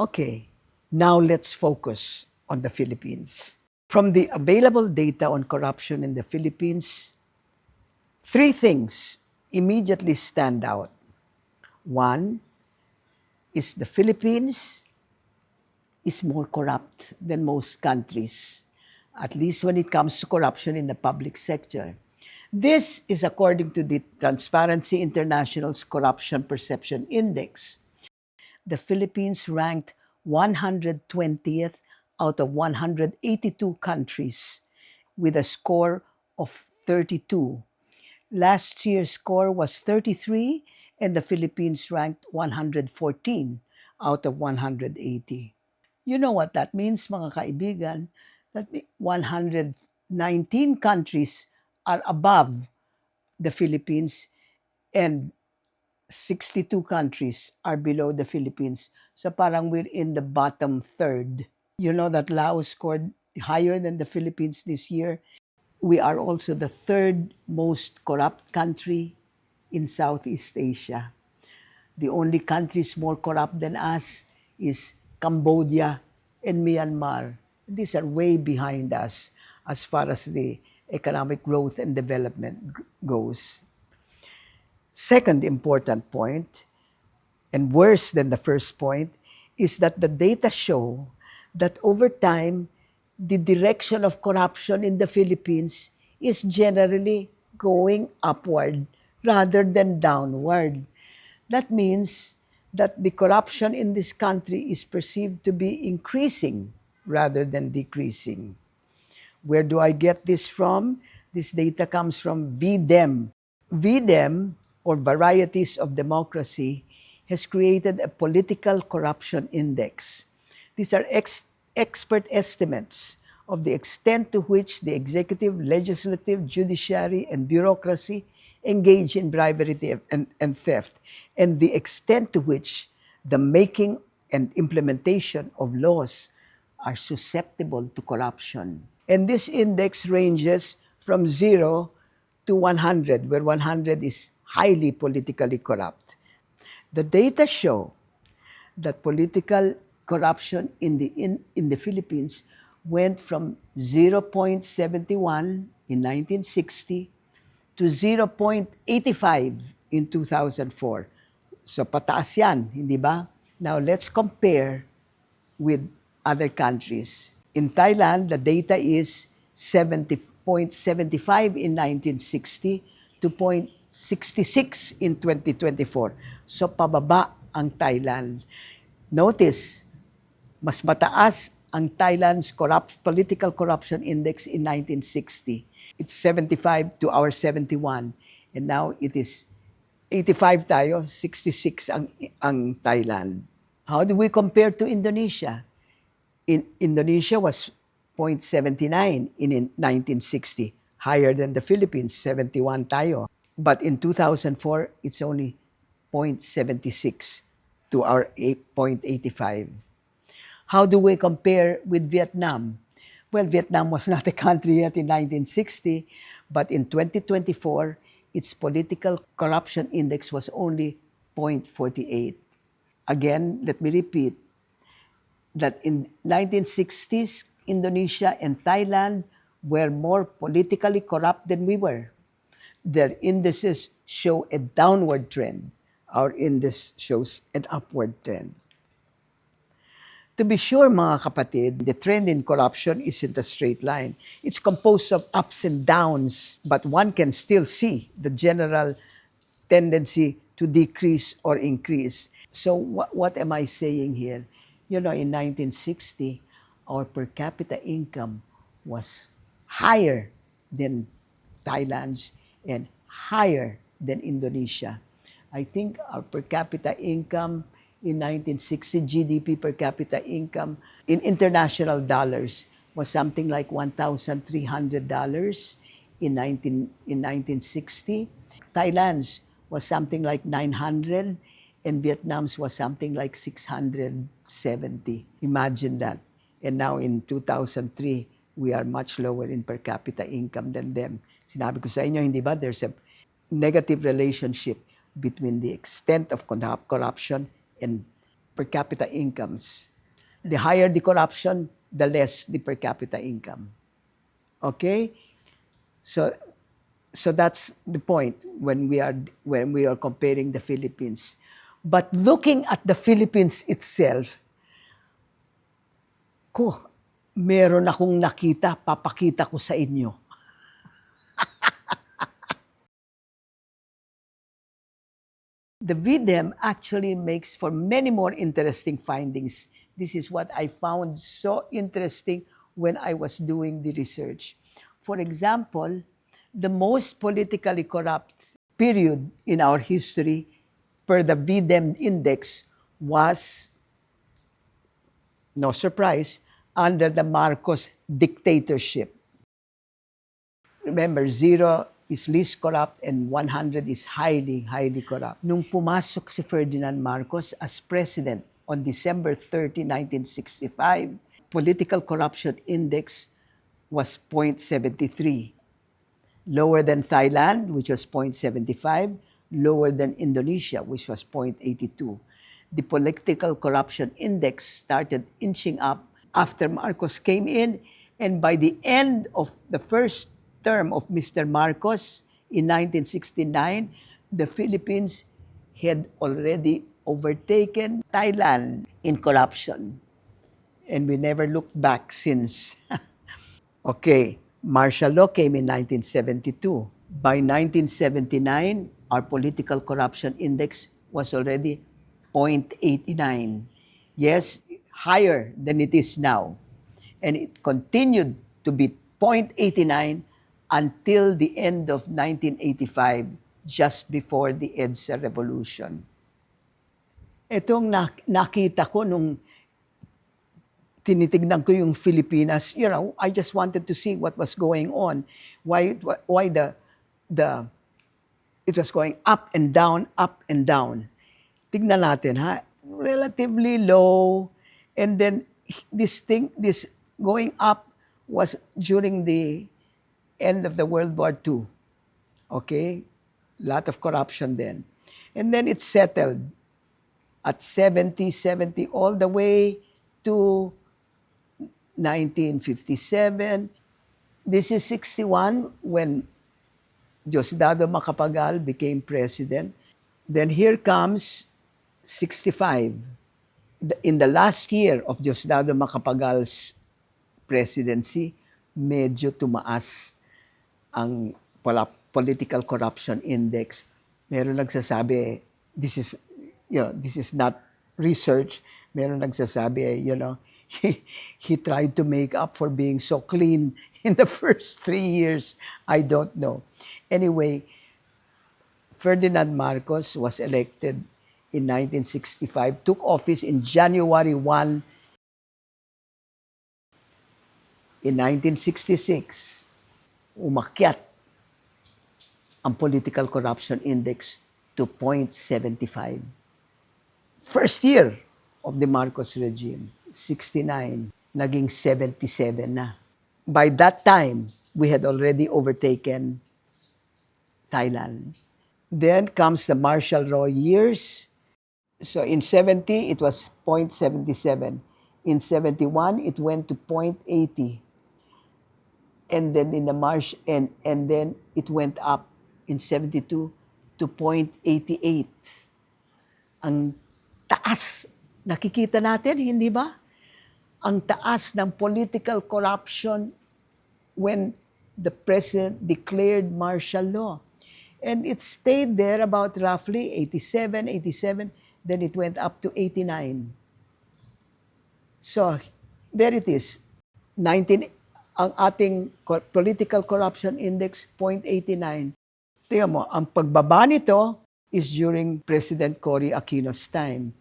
Okay, now let's focus on the Philippines. From the available data on corruption in the Philippines, three things immediately stand out. One is the Philippines is more corrupt than most countries, at least when it comes to corruption in the public sector. This is according to the Transparency International's Corruption Perception Index. The Philippines ranked 120th out of 182 countries with a score of 32. Last year's score was 33 and the Philippines ranked 114 out of 180. You know what that means, mga kaibigan? That 119 countries are above the Philippines and 62 countries are below the Philippines. So parang we're in the bottom third. You know that Laos scored higher than the Philippines this year. We are also the third most corrupt country in Southeast Asia. The only countries more corrupt than us is Cambodia and Myanmar. These are way behind us as far as the economic growth and development goes. Second important point, and worse than the first point, is that the data show that over time, the direction of corruption in the Philippines is generally going upward rather than downward. That means that the corruption in this country is perceived to be increasing rather than decreasing. Where do I get this from? This data comes from VDEM. VDEM, or Varieties of Democracy, has created a political corruption index. These are expert estimates of the extent to which the executive, legislative, judiciary, and bureaucracy engage in bribery and theft, and the extent to which the making and implementation of laws are susceptible to corruption. And this index ranges from 0 to 100, where 100 is highly politically corrupt. The data show that political corruption in the Philippines went from 0.71 in 1960 to 0.85 in 2004. So pataas yan, hindi ba? Now let's compare with other countries. In Thailand, the data is 70.75 in 1960 to 0.66 in 2024. So pababa ang Thailand. Notice, mas mataas ang Thailand's political corruption index in 1960. It's 75 to our 71. And now it is 85 tayo, 66 ang Thailand. How do we compare to Indonesia? Indonesia was 0.79 in 1960, higher than the Philippines, 71 tayo. But in 2004, it's only 0.76 to our 8.85. How do we compare with Vietnam? Well, Vietnam was not a country yet in 1960, but in 2024, its political corruption index was only 0.48. Again, let me repeat that in 1960s, Indonesia and Thailand were more politically corrupt than we were. Their indices show a downward trend. Our index shows an upward trend. To be sure, mga kapatid, the trend in corruption isn't a straight line. It's composed of ups and downs, but one can still see the general tendency to decrease or increase. So what am I saying here? You know, in 1960, our per capita income was higher than Thailand's and higher than Indonesia. I think our per capita income in 1960, GDP per capita income in international dollars was something like $1,300 in 1960. Thailand's was something like 900 and Vietnam's was something like 670. Imagine that. And now in 2003, we are much lower in per capita income than them. Sinabi ko sa inyo, hindi ba, there's a negative relationship between the extent of corruption and per capita incomes. The higher the corruption, the less the per capita income. Okay? So so that's the point when we are comparing the Philippines. But looking at the Philippines itself, meron akong nakita, papakita ko sa inyo. The VDEM actually makes for many more interesting findings. This is what I found so interesting when I was doing the research. For example, the most politically corrupt period in our history per the VDEM index was, no surprise, under the Marcos dictatorship. Remember, 0 is least corrupt and 100 is highly, highly corrupt. Nung pumasok si Ferdinand Marcos as president on December 30, 1965, political corruption index was 0.73. Lower than Thailand, which was 0.75, lower than Indonesia, which was 0.82. The political corruption index started inching up after Marcos came in, and by the end of the first term of Mr. Marcos in 1969, the Philippines had already overtaken Thailand in corruption. And we never looked back since. Okay, martial law came in 1972. By 1979, our political corruption index was already 0.89. Yes, higher than it is now. And it continued to be 0.89 until the end of 1985, just before the EDSA revolution. Itong nakita ko nung tinitignan ko yung Filipinas, I just wanted to see what was going on. Why it was going up and down, up and down. Tignan natin, relatively low, and then this going up was during the end of the World War II. Okay? Lot of corruption then. And then it settled at 70, all the way to 1957. This is 61 when Diosdado Macapagal became president. Then here comes 65. In the last year of Diosdado Macapagal's presidency, medyo tumaas ang political corruption index. Meron nagsasabi, this is not research. Meron nagsasabi, he tried to make up for being so clean in the first 3 years. I don't know. Anyway, Ferdinand Marcos was elected in 1965, took office in January 1. In 1966, umakyat ang political corruption index to 0.75. First year of the Marcos regime, 69, naging 77 na. By that time, we had already overtaken Thailand. Then comes the martial law years. So in 70, it was 0.77. In 71, it went to 0.80. And then in the and then it went up in 72 to 0.88. Ang taas, nakikita natin, hindi ba? Ang taas ng political corruption when the president declared martial law. And it stayed there about roughly 87, then it went up to 89. So, there it is. Ang ating political corruption index, 0.89. Tingnan mo, ang pagbaba nito is during President Cory Aquino's time.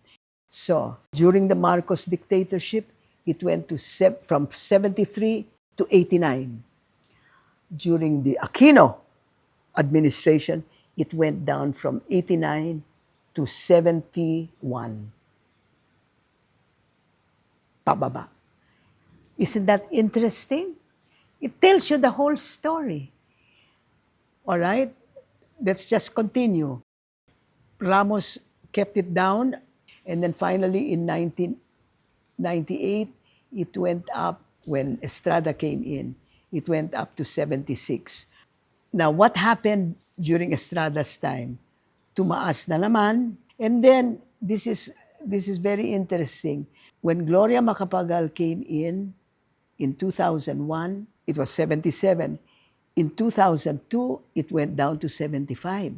So, during the Marcos dictatorship, it went to from 73 to 89. During the Aquino administration, it went down from 89 to 71. Pababa. Isn't that interesting? It tells you the whole story. All right? Let's just continue. Ramos kept it down, And then finally in 1998, it went up when Estrada came in. It went up to 76. Now, what happened during Estrada's time? Tumaas na naman. And then, this is very interesting. When Gloria Macapagal came in 2001, it was 77. In 2002, it went down to 75.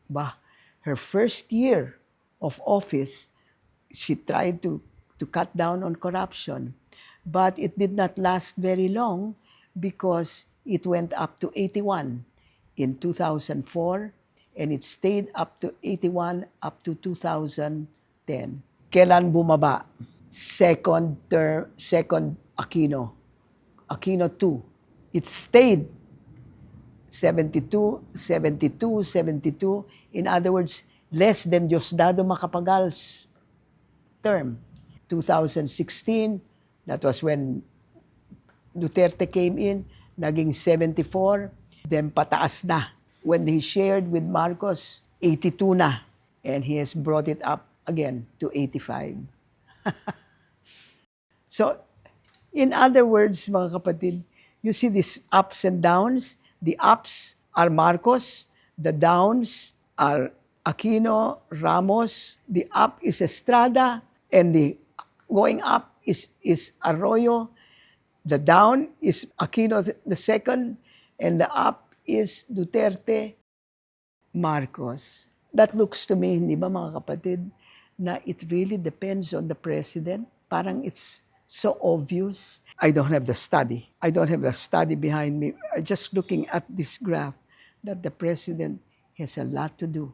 Bah, her first year of office, she tried to cut down on corruption. But it did not last very long because it went up to 81 in 2004 and it stayed up to 81 up to 2010. Kailan bumaba? Second Aquino. Aquino 2. It stayed 72, 72, 72. In other words, less than Diosdado Macapagal's term. 2016, that was when Duterte came in, naging 74, then pataas na. When he shared with Marcos, 82 na. And he has brought it up again to 85. So, in other words, mga kapatid, you see these ups and downs. The ups are Marcos, the downs are Aquino, Ramos, the up is Estrada, and the going up is Arroyo, the down is Aquino the second, and the up is Duterte, Marcos. That looks to me, hindi ba mga kapatid, na it really depends on the president. Parang it's so obvious. I don't have the study. I don't have the study behind me. Just looking at this graph, that the president has a lot to do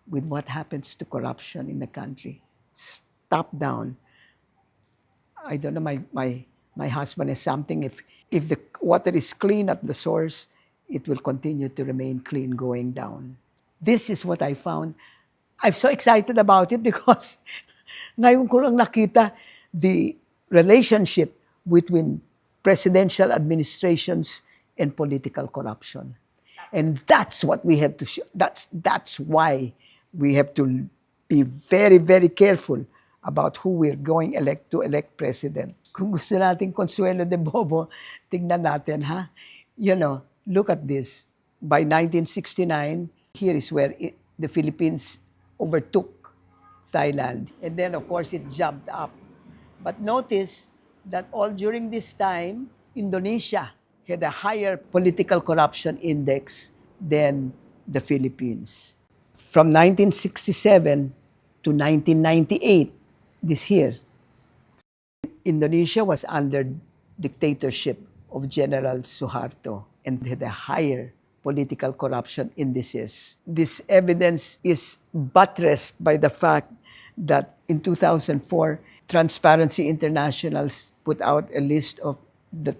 with what happens to corruption in the country. Top down. I don't know, my husband is something. If the water is clean at the source, it will continue to remain clean going down. This is what I found. I'm so excited about it because ngayon ko lang nakita the relationship between presidential administrations and political corruption. And that's what we have to show. That's why we have to be very, very careful about who we're going to elect president. Kung gusto natin Konsuwelo de bobo, tingnan natin, ha? You know, look at this. By 1969, here is where the Philippines overtook Thailand. And then, of course, it jumped up. But notice that all during this time, Indonesia had a higher political corruption index than the Philippines. From 1967 to 1998, this year, Indonesia was under dictatorship of General Suharto and had a higher political corruption indices. This evidence is buttressed by the fact that in 2004, Transparency International put out a list of the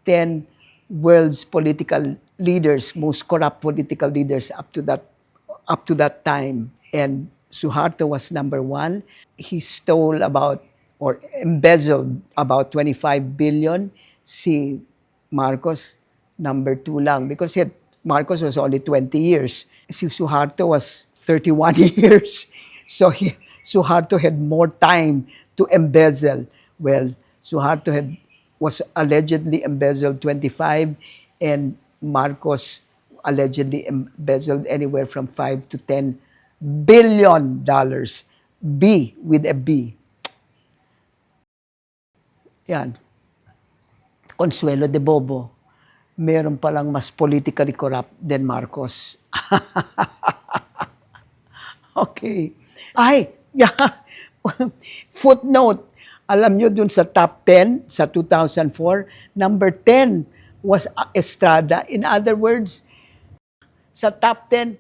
10 world's political leaders, most corrupt political leaders up to that time. And Suharto was number 1. He stole about or embezzled about 25 billion. Si Marcos, number 2 lang because Marcos was only 20 years. Si Suharto was 31 years. So Suharto had more time to embezzle. Well, Suharto was allegedly embezzled 25 and Marcos allegedly embezzled anywhere from 5 to 10 billion dollars. B with a B. Yan. Konsuwelo de bobo. Meron palang mas politically corrupt than Marcos. Okay. Ay, yeah. Footnote. Alam nyo dun sa top 10 sa 2004, number 10 was Estrada. In other words, sa top 10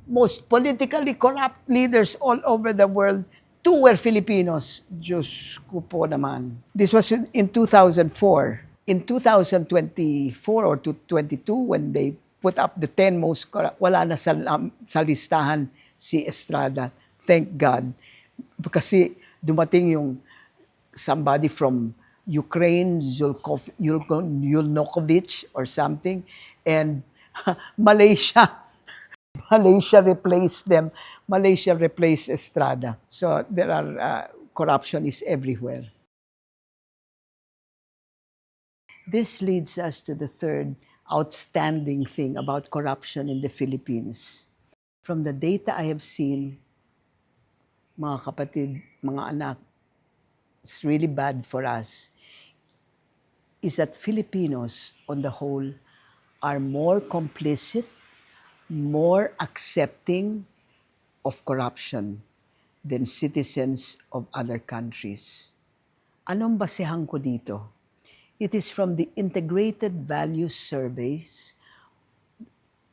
most politically corrupt leaders all over the world, 2 were Filipinos. Diyos ko po naman. This was in 2004. In 2024 or 2022, when they put up the 10 most corrupt, wala na sa listahan si Estrada. Thank God. Kasi dumating yung somebody from Ukraine, Yulnukovich or something, and Malaysia replaced them. Malaysia replaced Estrada. So there are corruption is everywhere. This leads us to the third outstanding thing about corruption in the Philippines. From the data I have seen, mga kapatid, mga anak, it's really bad for us, is that Filipinos on the whole are more complicit, more accepting of corruption than citizens of other countries. Anong basehan ko dito? It is from the Integrated Values Surveys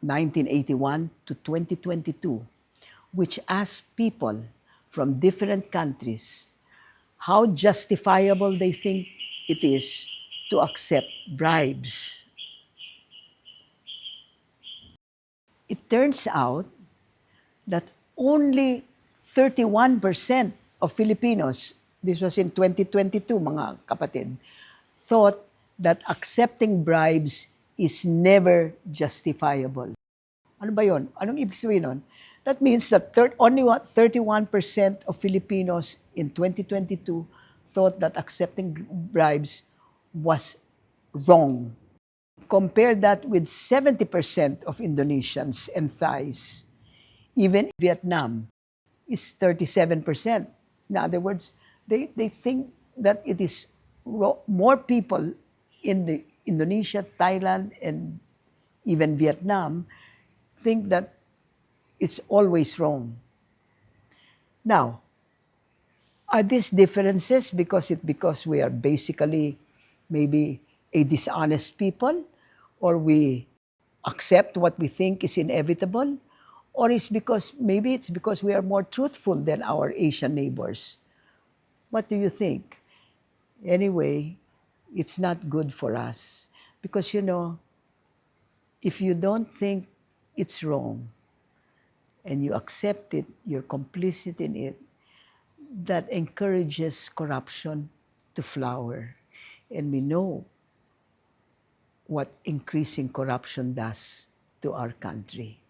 1981 to 2022, which asked people from different countries how justifiable they think it is to accept bribes. It turns out that only 31% of Filipinos, this was in 2022 mga kapatid, thought that accepting bribes is never justifiable. Ano ba yon? Anong ibig sabihin nun? That means that only 31% of Filipinos in 2022 thought that accepting bribes was wrong. Compare that with 70% of Indonesians and Thais. Even Vietnam is 37%. In other words, they think that it is more people in the Indonesia, Thailand, and even Vietnam think that it's always wrong. Now, are these differences because we are basically maybe a dishonest people, or we accept what we think is inevitable, or maybe it's because we are more truthful than our Asian neighbors? What do you think? Anyway, it's not good for us because if you don't think it's wrong and you accept it, you're complicit in it, that encourages corruption to flower. And we know what increasing corruption does to our country.